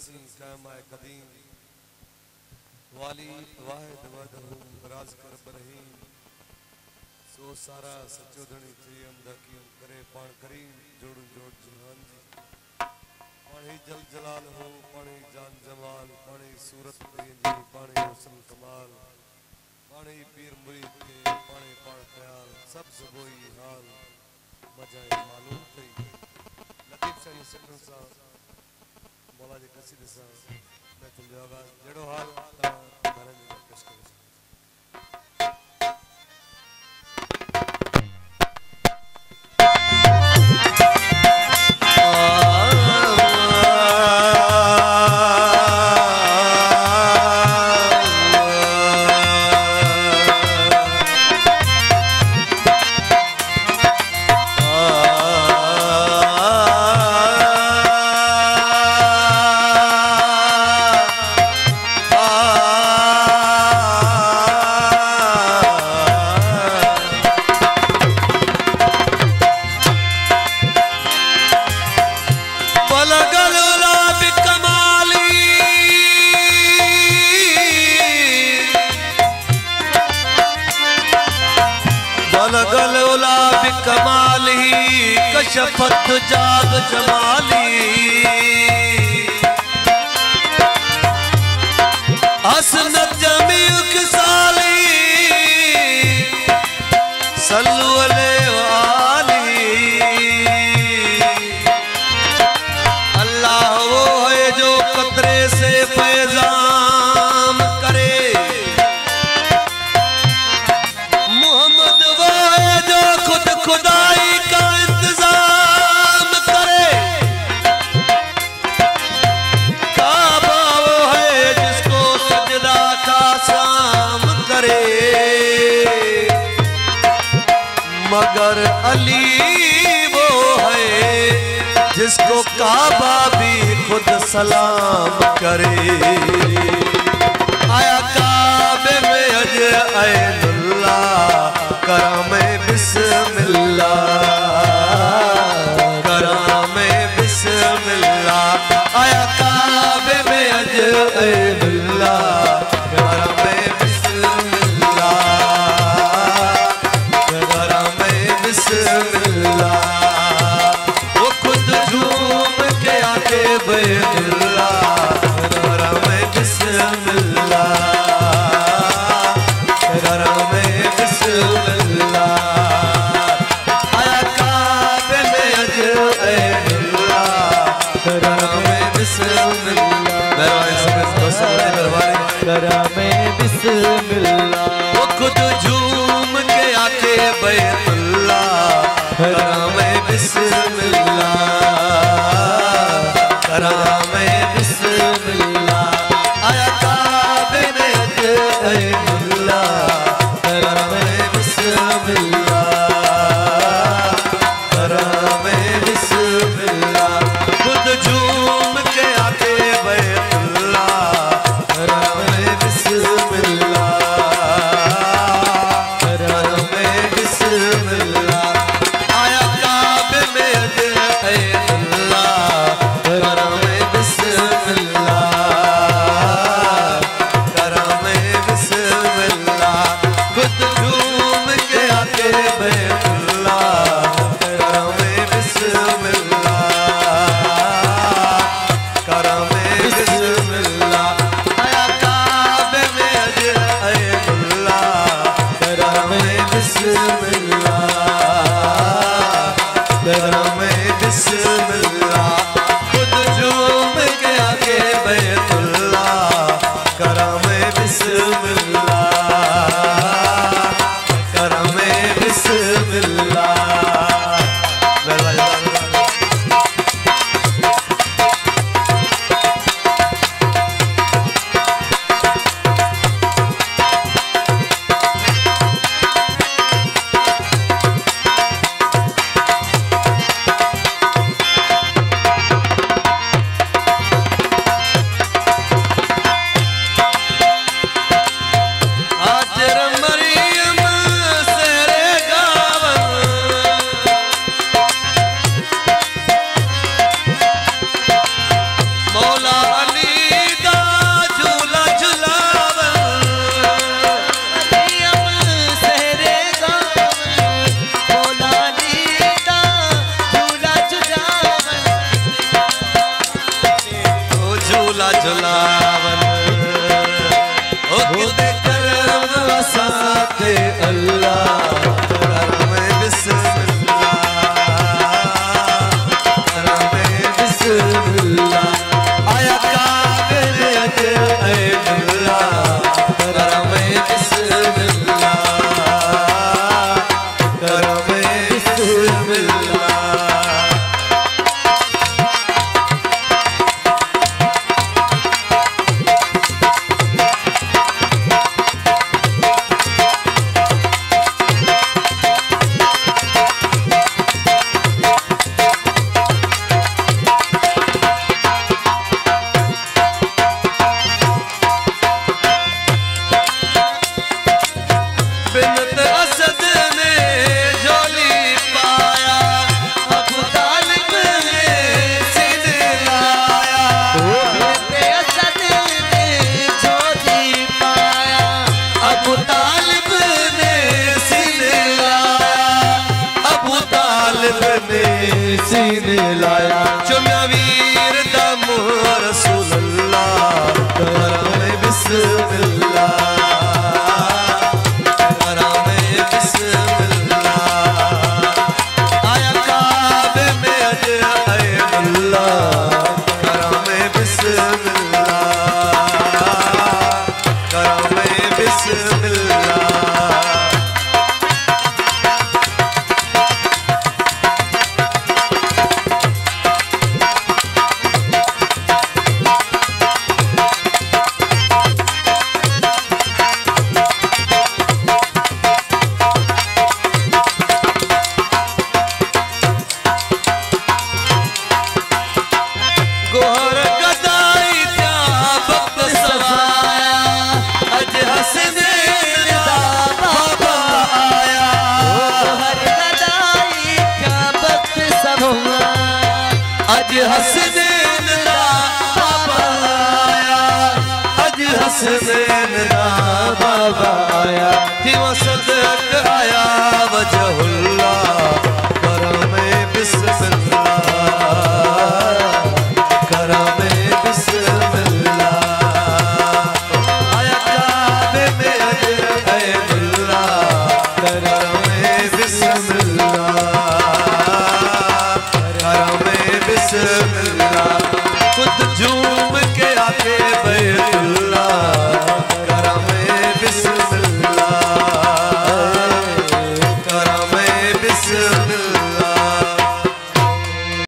सी कायम आए कदीम वाली वाहिद वहदहू राज कर बरहीम सो सारा सचो धणी थी अमदकी करे पाण करीम जोड़ जोड़ जहान जी पाणी जल जलाल हो पाणी जान जमाल पाणी सूरत जी पाणी हुस्न कमाल पाणी पीर मुरीद के पाणी पाण ख्याल सब सबोई हाल मजाए मालूम थई लतीफ साईं सिखण सा मौला जी कसीदे सा मैं तुम आवाज जड़ो हाल घरन जी पेश करो कशफत जाग जमाली हसनत जमीउ किसाली सल्लु अलैहि वाली अल्लाह वो है जो कतरे से फैजाम करे मोहम्मद वो है जो खुद खुदाई मगर अली वो है जिसको काबा भी खुद सलाम करे आया काबे में अज ऐनुल्लाह करामे बिस्मिल्लाह करामे बिस्मिल्लाह आया काबे में अज ऐनुल्लाह करामे वो खुद झूम के आके बैतुल्लाह करामे बिस्मिल्लाह करामे बिस्मिल्लाह आया काबे में अज ऐनुल्लाह करामे बिस्मिल्लाह करामे बिस्मिल्लाह वो खुद झूम के आके बैतुल्लाह करामे बिस्मिल्लाह करामे बिस्मिल्लाह आया काबे में अज ऐनुल्लाह करामे बिस्मिल्लाह करामे बिस्मिल्लाह खुद झूम के आके बैतुल्लाह करामे बिस्मिल्लाह करामे बिस्मिल्लाह झूला झुलावन ओ किते करम वसाते अल्लाह करम बिस्मिल्लाह करम बिस्मिल्लाह आया काबे ने अज ऐ अल्लाह करम बिस्मिल्लाह करम बिस्मिल्लाह बिनत असद ने झोली पाया अबू तालिब ने सीने लाया बिनत असद ने झोली पाया अबू तालिब ने सीने लाया अबू तालिब ने सीने लाया चुम्या वीर दा मुँह रसूल अल्लाह करम बिस्मिल्लाह गोहर गदाई क्या वक्त सवाया अज हसनैन दा बाबा आया गोहर गदाई क्या वक्त सवाया अज हसनैन दा बाबा आया अज हसनैन दा बाबा आया थिवा सदक आया वजहुल्लाह करम बिस्मिल्लाह करम बिस्मिल्लाह आया काबे में अज ऐ अल्लाह करम बिस्मिल्लाह करम बिस्मिल्लाह खुद झूम के आके बैठ